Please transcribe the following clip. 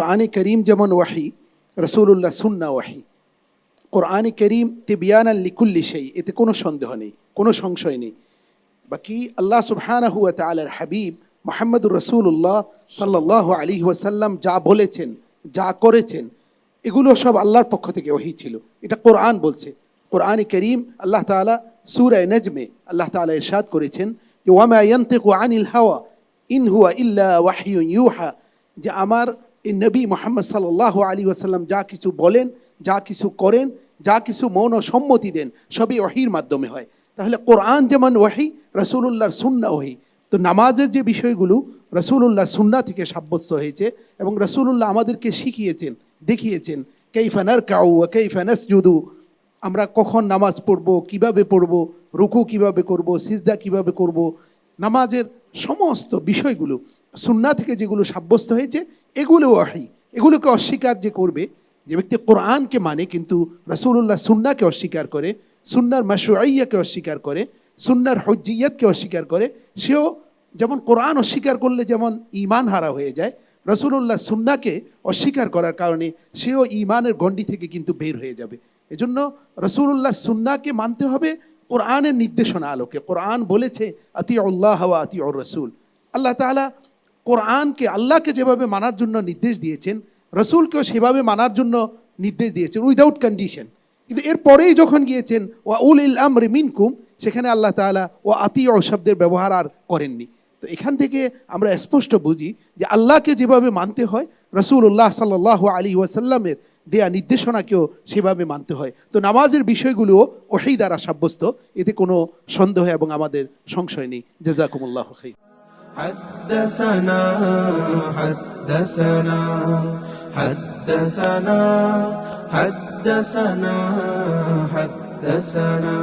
কোরআনে করিম যেমন ওয়াহি, রাসূলুল্লাহ সুন্নাহ ওয়াহি। কোরআনে করিম তিবয়ানান লিকুল্লি শাই, এতে কোনো সন্দেহ নেই, কোনো সংশয় নেই। বাকি আল্লাহ সুবহানাহু ওয়া তাআলার হাবিব মুহাম্মদুর রাসূলুল্লাহ সাল্লাল্লাহু আলাইহি ওয়াসাল্লাম যা বলেছেন, যা করেছেন, এগুলো সব আল্লাহর পক্ষ থেকে ওহী ছিল। এটা কোরআন বলছে। কোরআনে করিম আল্লাহ তাআলা সূরা নজমে আল্লাহ তাআলা ইরশাদ করেছেন যে ওয়ামা ইয়ানতিকু আনিল হাওয়া ইন হুয়া ইল্লা ওয়াহয়ুন ইউহা, যে আমার এই নবী মুহাম্মদ সাল্লাল্লাহু আলাইহি ওয়াসাল্লাম যা কিছু বলেন, যা কিছু করেন, যা কিছু মৌন সম্মতি দেন, সবই ওহীর মাধ্যমে হয়। তাহলে কোরআন যেমন ওহী, রাসূলুল্লাহর সুন্নাহ ওহী। তো নামাজের যে বিষয়গুলো রাসূলুল্লাহর সুন্নাহ থেকে সাব্যস্ত হয়েছে এবং রাসূলুল্লাহ আমাদেরকে শিখিয়েছেন, দেখিয়েছেন কাইফা নারকাউ ওয়া কাইফা নাসজুদু, আমরা কখন নামাজ পড়ব, কিভাবে পড়ব, রুকু কিভাবে করব, সিজদা কিভাবে করব, নামাজের সমস্ত বিষয়গুলো সুন্নাহ থেকে যেগুলো সাব্যস্ত হয়েছে এগুলো ওহী। এগুলোকে অস্বীকার যে করবে, যে ব্যক্তি কোরআনকে মানে কিন্তু রাসূলুল্লাহ সুন্নাহকে অস্বীকার করে, সুন্নাহর মাশরুইয়্যাকে অস্বীকার করে, সুন্নাহর হুজ্জিয়্যাতকে অস্বীকার করে, সেও যেমন কোরআন অস্বীকার করলে যেমন ঈমান হারা হয়ে যায়, রাসূলুল্লাহ সুন্নাহকে অস্বীকার করার কারণে সেও ঈমানের গণ্ডি থেকে কিন্তু বের হয়ে যাবে। এজন্য রাসূলুল্লাহর সুন্নাহকে মানতে হবে কোরআনের নির্দেশনা আলোকে। কোরআন বলেছে আতিউল্লাহ ওয়া আতিউর রাসূল। আল্লাহ তাআলা কোরআনকে, আল্লাহকে যেভাবে মানার জন্য নির্দেশ দিয়েছেন, রাসূলকেও সেভাবে মানার জন্য নির্দেশ দিয়েছেন উইদাউট কন্ডিশন। কিন্তু এরপরেই যখন গিয়েছেন ওয়া উলিল আমরি মিনকুম, সেখানে আল্লাহ তাআলা ওয়া আতিউ শব্দের ব্যবহার আর করেননি। তো এখান থেকে আমরা স্পষ্ট বুঝি যে আল্লাহকে যেভাবে মানতে হয়, রাসূলুল্লাহ সাল্লাল্লাহু আলাইহি ওয়াসাল্লামের দেয়া নির্দেশনাকেও সেভাবে মানতে হয়। তো নামাজের বিষয়গুলোও ওহী দ্বারা সাব্যস্ত, এতে কোনো সন্দেহ এবং আমাদের সংশয় নেই। জাযাকুমুল্লাহু খাইর। حدثنا حدثنا حدثنا حدثنا حدثنا